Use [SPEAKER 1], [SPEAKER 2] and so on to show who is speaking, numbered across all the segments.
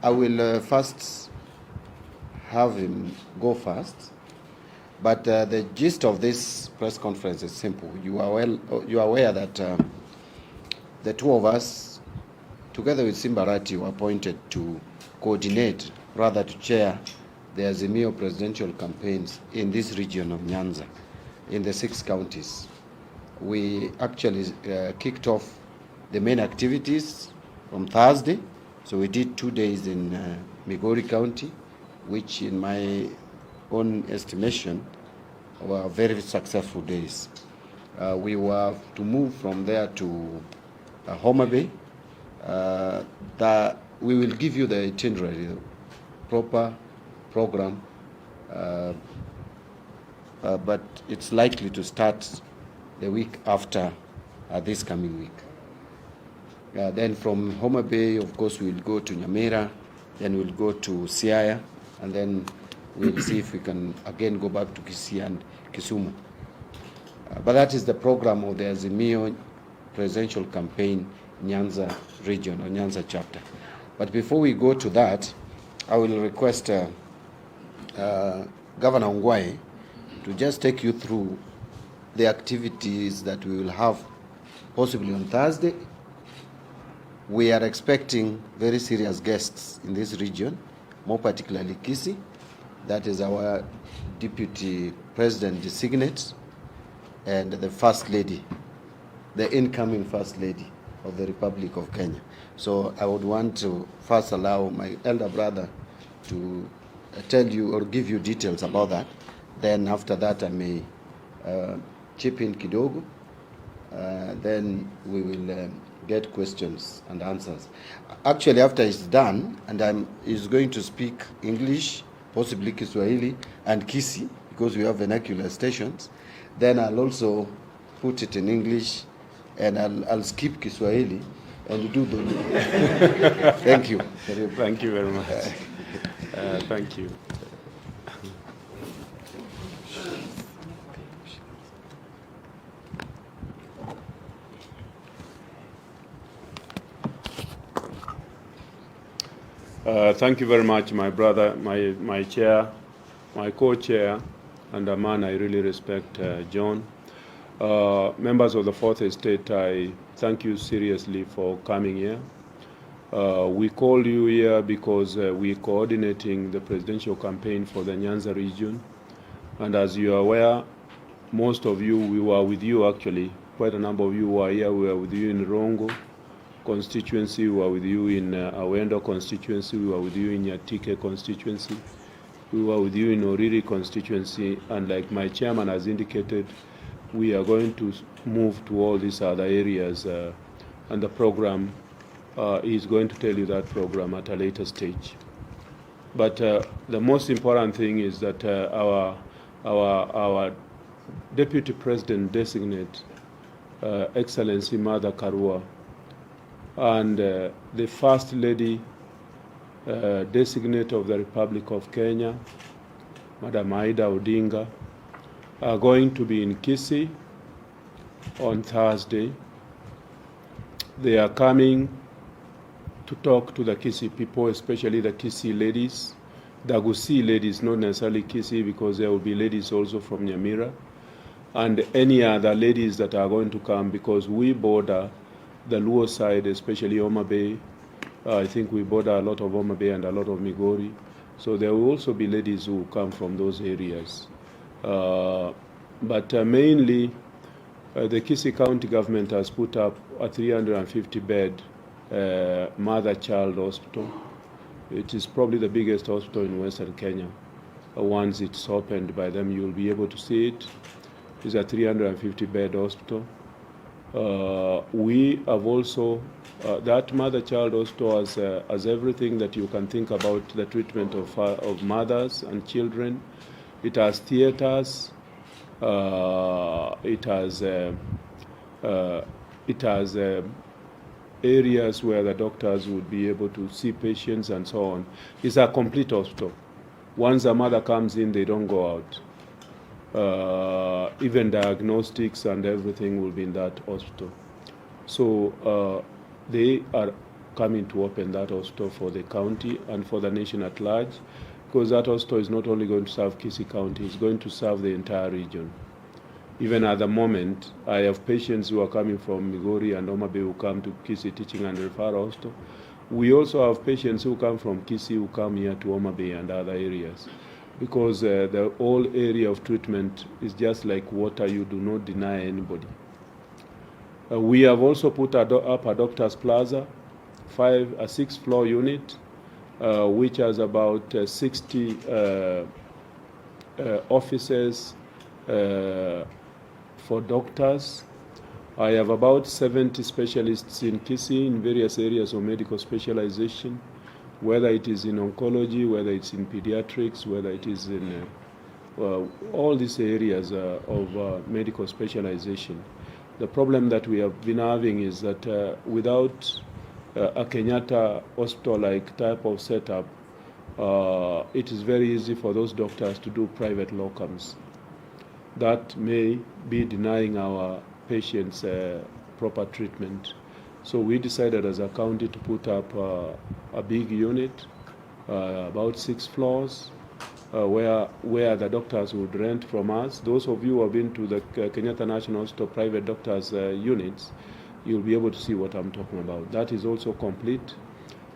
[SPEAKER 1] I will first have him go first, but the gist of this press conference is simple. You are aware that the two of us, together with Simba Arati, were appointed to coordinate, rather to chair, the Azimio presidential campaigns in this region of Nyanza, in the 6 counties. We actually kicked off the main activities from Thursday. So we did 2 days in Migori County, which in my own estimation were very successful days. We were to move from there to Homa Bay. We will give you the itinerary, the proper program, but it's likely to start the week after this coming week. Then from Homa Bay, of course, we'll go to Nyamira, then we'll go to Siaya, and then we'll see if we can again go back to Kisii and Kisumu. But that is the program of the Azimio presidential campaign Nyanza region or Nyanza chapter. But before we go to that, I will request Governor Ogwae to just take you through the activities that we will have possibly on Thursday. We are expecting very serious guests in this region, more particularly Kisii. That is our Deputy President designate and the First Lady, the incoming First Lady of the Republic of Kenya. So I would want to first allow my elder brother to tell you or give you details about that. Then after that I may chip in kidogo. Then we will get questions and answers. Actually, after it's done, and he's going to speak English, possibly Kiswahili and Kisii, because we have vernacular stations. Then I'll also put it in English, and I'll skip Kiswahili and do the. Thank you.
[SPEAKER 2] Thank you very much. Thank you. Thank you very much, my brother, my chair, my co-chair, and a man I really respect, John. Members of the Fourth Estate, I thank you seriously for coming here. We called you here because we're coordinating the presidential campaign for the Nyanza region. And as you are aware, most of you, we were with you actually. Quite a number of you were here. We were with you in Rongo constituency, we were with you in Awendo constituency, we were with you in Yatike constituency, we were with you in Oriri constituency, and like my chairman has indicated, we are going to move to all these other areas, and the program is going to tell you that program at a later stage. But the most important thing is that our Deputy President designate, Excellency Mother Karua, and the First Lady designate of the Republic of Kenya, Madam Aida Odinga, are going to be in Kisii on Thursday. They are coming to talk to the Kisii people, especially the Kisii ladies, the Gusii ladies, not necessarily Kisii, because there will be ladies also from Nyamira, and any other ladies that are going to come, because we border the Luo side, especially Homa Bay. I think we border a lot of Homa Bay and a lot of Migori. So there will also be ladies who come from those areas. But mainly, the Kisii County government has put up a 350-bed mother-child hospital. It is probably the biggest hospital in Western Kenya. Once it's opened by them, you'll be able to see it. It's a 350-bed hospital. We have also, that mother-child hospital has everything that you can think about the treatment of mothers and children. It has theaters, it has areas where the doctors would be able to see patients and so on. It's a complete hospital. Once a mother comes in, they don't go out. Even diagnostics and everything will be in that hospital. So they are coming to open that hospital for the county and for the nation at large, because that hospital is not only going to serve Kisii County, it's going to serve the entire region. Even at the moment, I have patients who are coming from Migori and Homa Bay who come to Kisii Teaching and Referral Hospital. We also have patients who come from Kisii who come here to Homa Bay and other areas, because the whole area of treatment is just like water. You do not deny anybody. We have also put up a doctor's plaza, a 6-floor unit, which has about 60 offices for doctors. I have about 70 specialists in Kisii in various areas of medical specialization, whether it is in oncology, whether it's in pediatrics, whether it is in all these areas of medical specialization. The problem that we have been having is that without a Kenyatta hospital-like type of setup, it is very easy for those doctors to do private locums. That may be denying our patients proper treatment. So we decided as a county to put up a big unit, about 6 floors, where the doctors would rent from us. Those of you who have been to the Kenyatta National Hospital private doctors units, you'll be able to see what I'm talking about. That is also complete.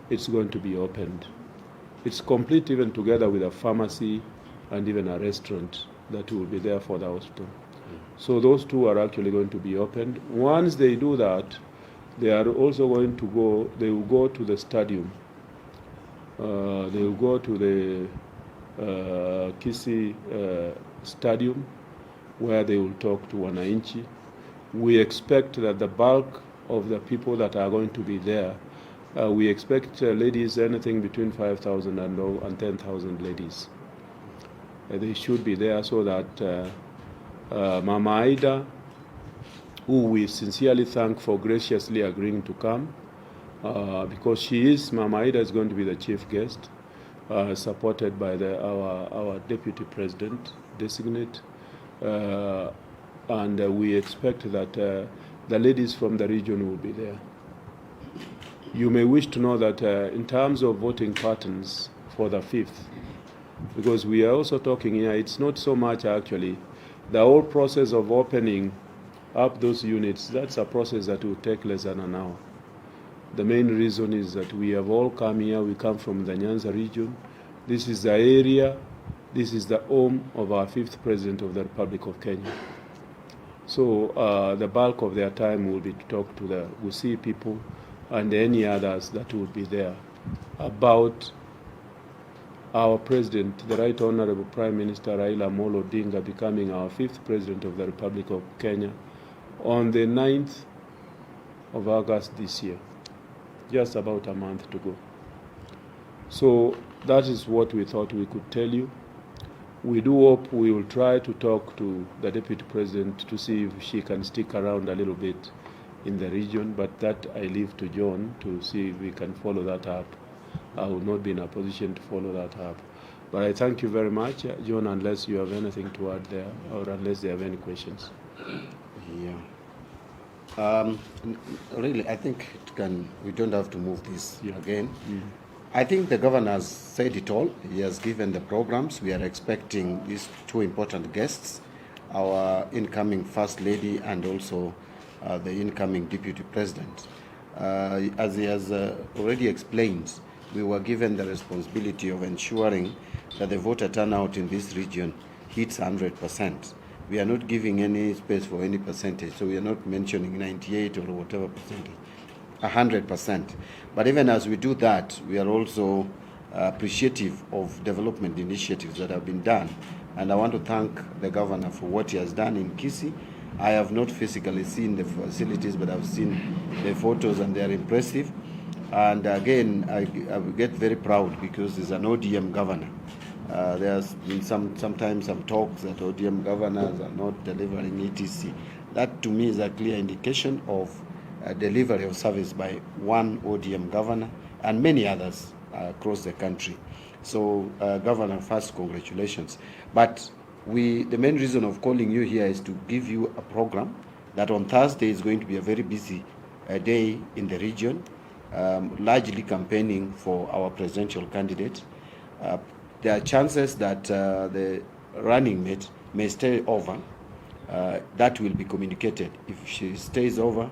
[SPEAKER 2] It's going to be opened. It's complete even together with a pharmacy and even a restaurant that will be there for the hospital. So those two are actually going to be opened. Once they do that, they are also going to go, they will go to the stadium. They will go to the Kisii stadium, where they will talk to wananchi. We expect that the bulk of the people that are going to be there, we expect ladies anything between 5,000 and 10,000 ladies. They should be there so that Mama Aida, who we sincerely thank for graciously agreeing to come, because Mama Aida is going to be the chief guest, supported by our deputy president designate, and we expect that the ladies from the region will be there. You may wish to know that in terms of voting patterns for the 5th, because we are also talking here, it's not so much actually the whole process of opening up those units. That's a process that will take less than an hour. The main reason is that we have all come here. We come from the Nyanza region. This is the area, this is the home of our 5th president of the Republic of Kenya. So the bulk of their time will be to talk to the Gusii people and any others that will be there about our president, the Right Honorable Prime Minister Raila Amolo Odinga, becoming our 5th president of the Republic of Kenya on the 9th of August this year. Just about a month to go. So that is what we thought we could tell you. We do hope we will try to talk to the Deputy President to see if she can stick around a little bit in the region, but that I leave to John to see if we can follow that up. I will not be in a position to follow that up. But I thank you very much, John, unless you have anything to add there, or unless there have any questions.
[SPEAKER 1] Yeah. Really, I think we don't have to move this again. I think the governor has said it all. He has given the programs. We are expecting these 2 important guests, our incoming First Lady and also the incoming Deputy President. As he has already explained, we were given the responsibility of ensuring that the voter turnout in this region hits 100%. We are not giving any space for any percentage, so we are not mentioning 98 or whatever percentage, 100%. But even as we do that, we are also appreciative of development initiatives that have been done. And I want to thank the governor for what he has done in Kisii. I have not physically seen the facilities, but I've seen the photos and they are impressive. And again, I get very proud because he's an ODM governor. There's been sometimes some talks that ODM governors are not delivering etc. That to me is a clear indication of delivery of service by one ODM governor and many others across the country. So Governor, first, congratulations. But the main reason of calling you here is to give you a program that on Thursday is going to be a very busy day in the region. largely campaigning for our presidential candidate. There are chances that the running mate may stay over. That will be communicated. If she stays over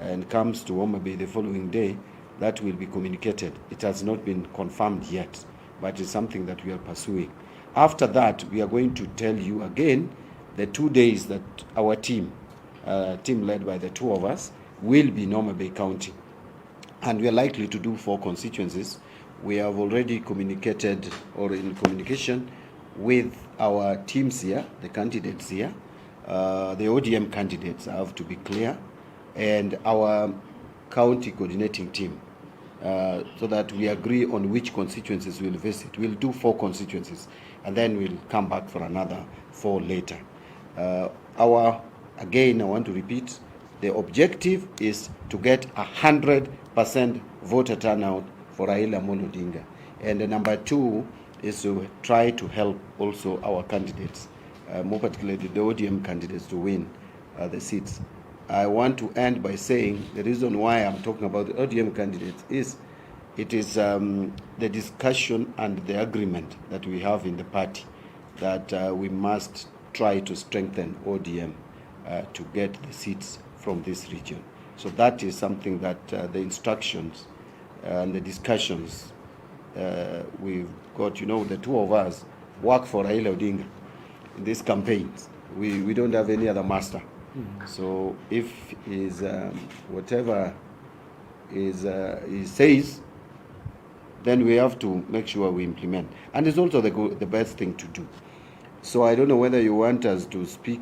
[SPEAKER 1] and comes to Homa Bay the following day, that will be communicated. It has not been confirmed yet, but it's something that we are pursuing. After that, we are going to tell you again the 2 days that our team led by the two of us, will be in Homa Bay County. And we are likely to do 4 constituencies. We have already communicated or in communication with our teams here, the candidates here, the ODM candidates, I have to be clear, and our county coordinating team, so that we agree on which constituencies we'll visit. We'll do 4 constituencies, and then we'll come back for another 4 later. Again, I want to repeat, the objective is to get 100% voter turnout for Raila Amolo Odinga. And the number 2 is to try to help also our candidates, more particularly the ODM candidates, to win the seats. I want to end by saying the reason why I'm talking about the ODM candidates is it is the discussion and the agreement that we have in the party that we must try to strengthen ODM to get the seats from this region. So that is something that the instructions and the discussions we've got, the 2 of us work for Raila Odinga in these campaigns. We don't have any other master. So if is whatever is he says, then we have to make sure we implement. And it's also the best thing to do. So I don't know whether you want us to speak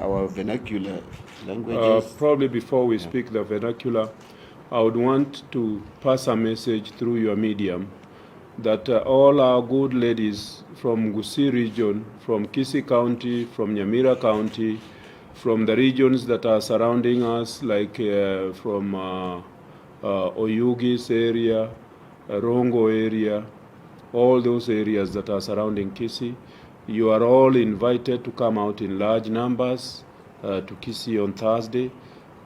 [SPEAKER 1] our vernacular languages.
[SPEAKER 2] Probably before we speak the vernacular, I would want to pass a message through your medium that all our good ladies from Gusii region, from Kisii County, from Nyamira County, from the regions that are surrounding us, like from Oyugis area, Rongo area, all those areas that are surrounding Kisii, you are all invited to come out in large numbers to Kisii on Thursday,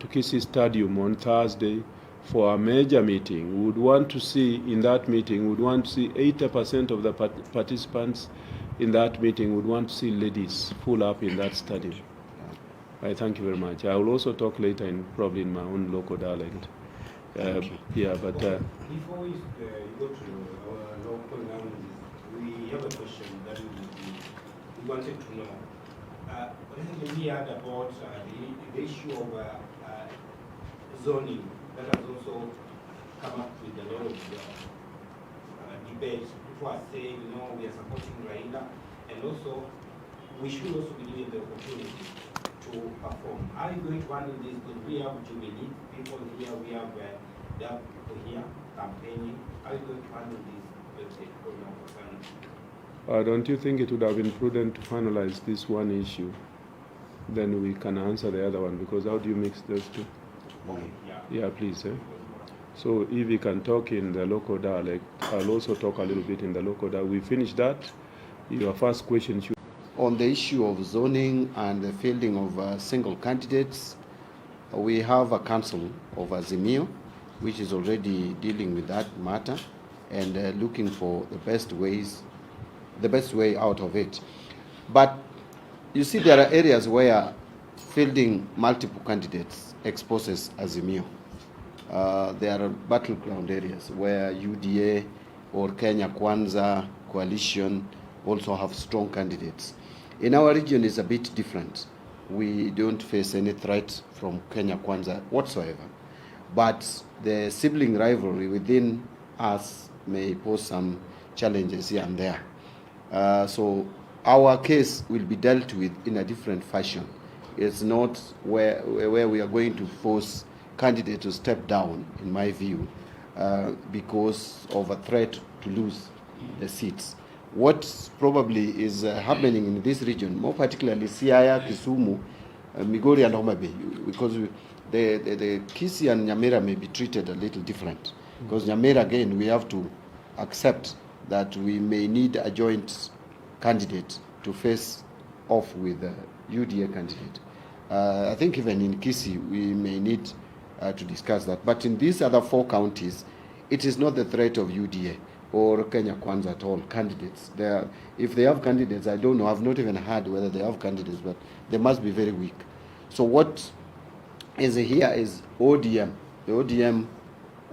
[SPEAKER 2] to Kisii Stadium on Thursday for a major meeting. We would want to see in that meeting, we would want to see 80% of the participants in that meeting would want to see ladies full up in that stadium. I thank you very much. I will also talk later probably in my own local dialect. Yeah, but
[SPEAKER 3] before we go to our local languages, we have a question that we wanted to know. Recently we heard about the issue of zoning that has also come up with a lot of debate. People are saying, we are supporting Raila, and also we should also be given the opportunity to perform. How are you going to handle this? Because we have Jubilee people here, we have people here campaigning. How are you going to handle this?
[SPEAKER 2] Don't you think it would have been prudent to finalize this one issue? Then we can answer the other one, because how do you mix those two?
[SPEAKER 3] Okay.
[SPEAKER 2] Yeah, please. So if we can talk in the local dialect, I'll also talk a little bit in the local dialect. We finish that. Your first question should...
[SPEAKER 1] On the issue of zoning and the fielding of single candidates, we have a council of Azimio, which is already dealing with that matter and looking for the best way out of it. But you see, there are areas where fielding multiple candidates exposes Azimio. There are battleground areas where UDA or Kenya Kwanza coalition also have strong candidates. In our region, it's a bit different. We don't face any threat from Kenya Kwanza whatsoever. But the sibling rivalry within us may pose some challenges here and there. So our case will be dealt with in a different fashion. It's not where we are going to force candidates to step down, in my view, because of a threat to lose the seats. What probably is happening in this region, more particularly Siaya, Kisumu, Migori and Homa Bay, because the Kisii and Nyamira may be treated a little different. Because Nyamira, again, we have to accept that we may need a joint candidate to face off with the UDA candidate. I think even in Kisii, we may need to discuss that. But in these other 4 counties, it is not the threat of UDA or Kenya Kwanza at all, candidates. If they have candidates, I don't know, I've not even heard whether they have candidates, but they must be very weak. So what is here is ODM. The ODM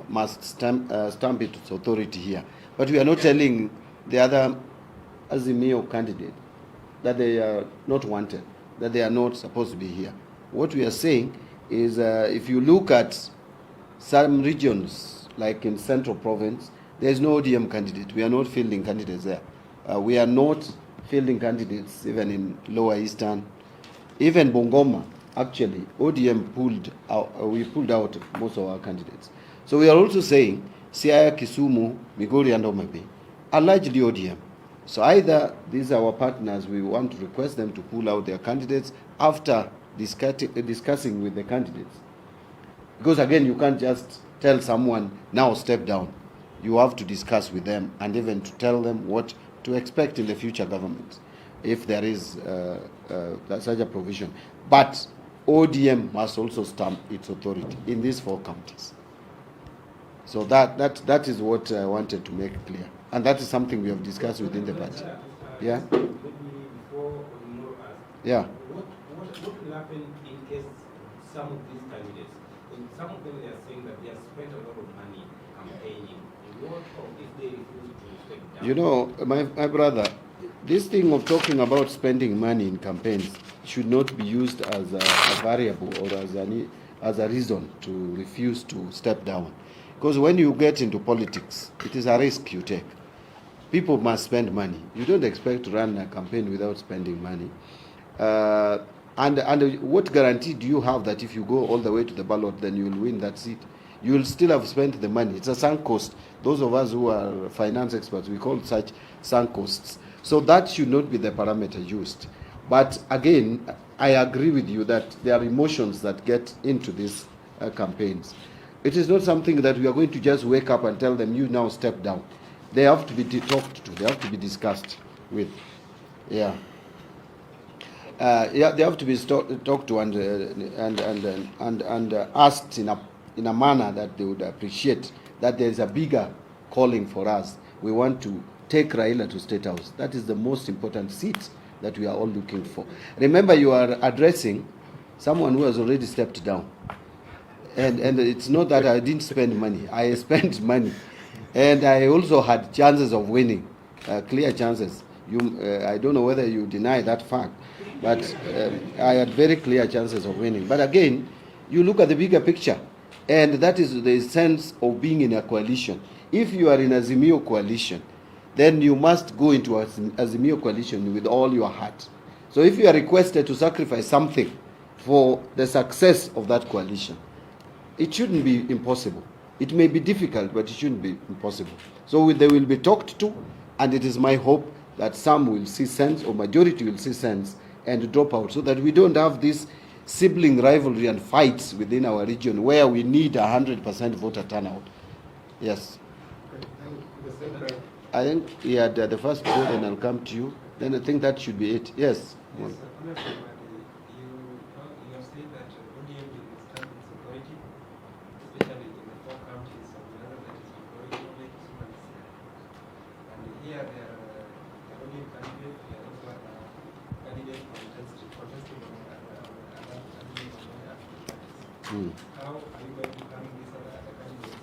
[SPEAKER 1] must stamp its authority here. But we are not telling the other Azimio candidate that they are not wanted, that they are not supposed to be here. What we are saying is if you look at some regions, like in Central Province, there is no ODM candidate. We are not fielding candidates there. We are not fielding candidates even in Lower Eastern. Even Bungoma, actually, ODM pulled out, we pulled out most of our candidates. So we are also saying Siaya, Kisumu, Migori, and Homa Bay are largely ODM. So either these are our partners, we want to request them to pull out their candidates after discussing with the candidates. Because again, you can't just tell someone, now step down. You have to discuss with them and even to tell them what to expect in the future government, if there is such a provision. But ODM must also stamp its authority in these 4 counties. So that is what I wanted to make clear. And that is something we have discussed within the party. Yeah? Yeah.
[SPEAKER 3] What will happen in case some of these candidates, some of them they are saying that they have spent a lot of money campaigning. What if they refuse to step down?
[SPEAKER 1] You know, my brother, this thing of talking about spending money in campaigns should not be used as a variable or as a reason to refuse to step down. Because when you get into politics, it is a risk you take. People must spend money. You don't expect to run a campaign without spending money. And what guarantee do you have that if you go all the way to the ballot, then you will win that seat? You will still have spent the money. It's a sunk cost. Those of us who are finance experts, we call such sunk costs. So that should not be the parameter used. But again, I agree with you that there are emotions that get into these campaigns. It is not something that we are going to just wake up and tell them, you now step down. They have to be talked to. They have to be discussed with. Yeah. They have to be talked to and asked in a manner that they would appreciate that there is a bigger calling for us. We want to take Raila to State House. That is the most important seat that we are all looking for. Remember, you are addressing someone who has already stepped down. And it's not that I didn't spend money. I spent money. And I also had chances of winning, clear chances. I don't know whether you deny that fact, but I had very clear chances of winning. But again, you look at the bigger picture, and that is the sense of being in a coalition. If you are in a Azimio coalition, then you must go into a Azimio coalition with all your heart. So if you are requested to sacrifice something for the success of that coalition, it shouldn't be impossible. It may be difficult, but it shouldn't be impossible. So they will be talked to, and it is my hope that some will see sense, or majority will see sense, and drop out, so that we don't have this sibling rivalry and fights within our region where we need 100% voter turnout. Yes. I think he had the first vote, and I'll come to you. Then I think that should be it. Yes.
[SPEAKER 4] Yes, you have said that ODM will stand its authority, especially in the 4 counties of Nyanza that is authority only to Somali. And here there are the ODM candidate, there are also candidates contesting on other parties. How are you going to handle these other candidates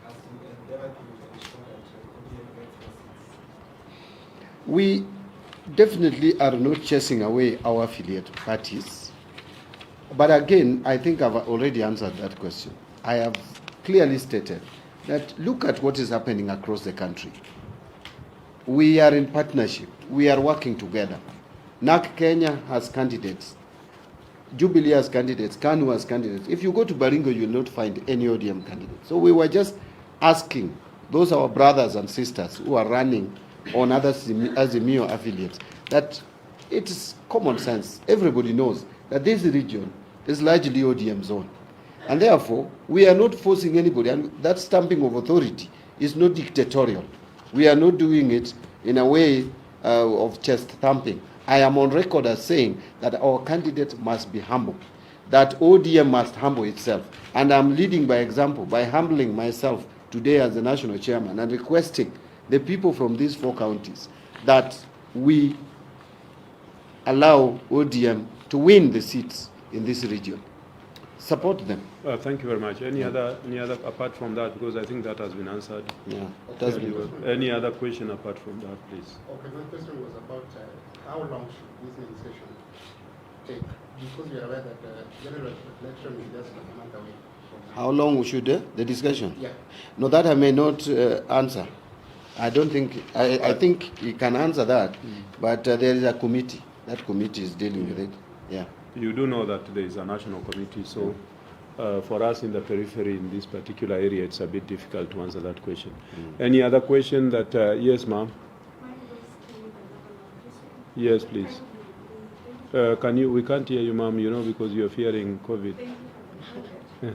[SPEAKER 4] as you endeavor to ensure that ODM gets more seats?
[SPEAKER 1] We definitely are not chasing away our affiliate parties. But again, I think I've already answered that question. I have clearly stated that look at what is happening across the country. We are in partnership. We are working together. NAC Kenya has candidates. Jubilee has candidates. KANU has candidates. If you go to Baringo, you will not find any ODM candidates. So we were just asking those our brothers and sisters who are running on other Azimio affiliates that it is common sense. Everybody knows that this region is largely ODM zone. And therefore, we are not forcing anybody. And that stamping of authority is not dictatorial. We are not doing it in a way of chest thumping. I am on record as saying that our candidate must be humble. that ODM must humble itself. And I'm leading by example by humbling myself today as the national chairman and requesting the people from these 4 counties that we allow ODM to win the seats in this region. Support them.
[SPEAKER 2] Thank you very much. Any other apart from that, because I think that has been answered.
[SPEAKER 1] Yeah.
[SPEAKER 2] Okay. Any other question apart from that, please?
[SPEAKER 5] Okay, my question was about how long should this negotiation take? Because we are aware that the general election is just a month away.
[SPEAKER 1] How long should the discussion?
[SPEAKER 5] Yeah.
[SPEAKER 1] No, that I may not answer. I don't think, I think he can answer that, but there is a committee. That committee is dealing with it. Yeah.
[SPEAKER 2] You do know that there is a national committee, so for us in the periphery in this particular area, it's a bit difficult to answer that question. Any other question that, yes, ma'am? Yes, please. We can't hear you, ma'am, because you're fearing COVID. Yeah.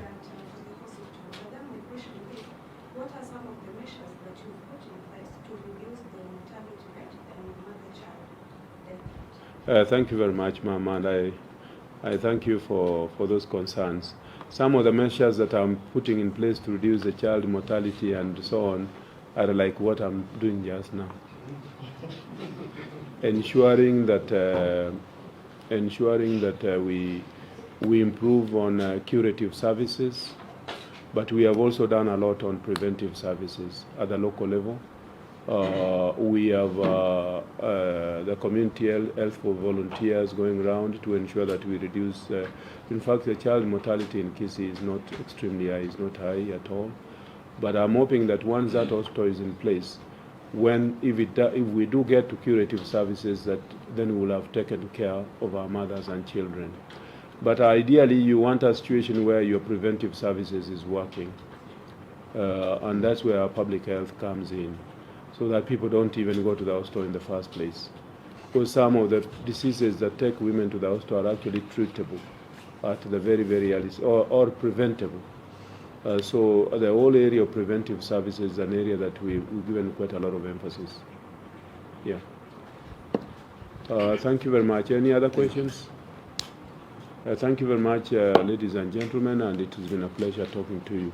[SPEAKER 6] What are some of the measures that you've put in place to reduce the mortality rate and mother-child death?
[SPEAKER 2] Thank you very much, ma'am, and I thank you for those concerns. Some of the measures that I'm putting in place to reduce the child mortality and so on are like what I'm doing just now. Ensuring that we improve on curative services, but we have also done a lot on preventive services at the local level. We have the community health for volunteers going around to ensure that we reduce. In fact, the child mortality in Kisii is not extremely high, it's not high at all. But I'm hoping that once that hospital is in place, if we do get to curative services, that then we will have taken care of our mothers and children. But ideally, you want a situation where your preventive services is working, and that's where our public health comes in, so that people don't even go to the hospital in the first place. Because some of the diseases that take women to the hospital are actually treatable at the very, very early, or preventable. So the whole area of preventive services is an area that we've given quite a lot of emphasis. Yeah. Thank you very much. Any other questions? Thank you very much, ladies and gentlemen, and it has been a pleasure talking to you.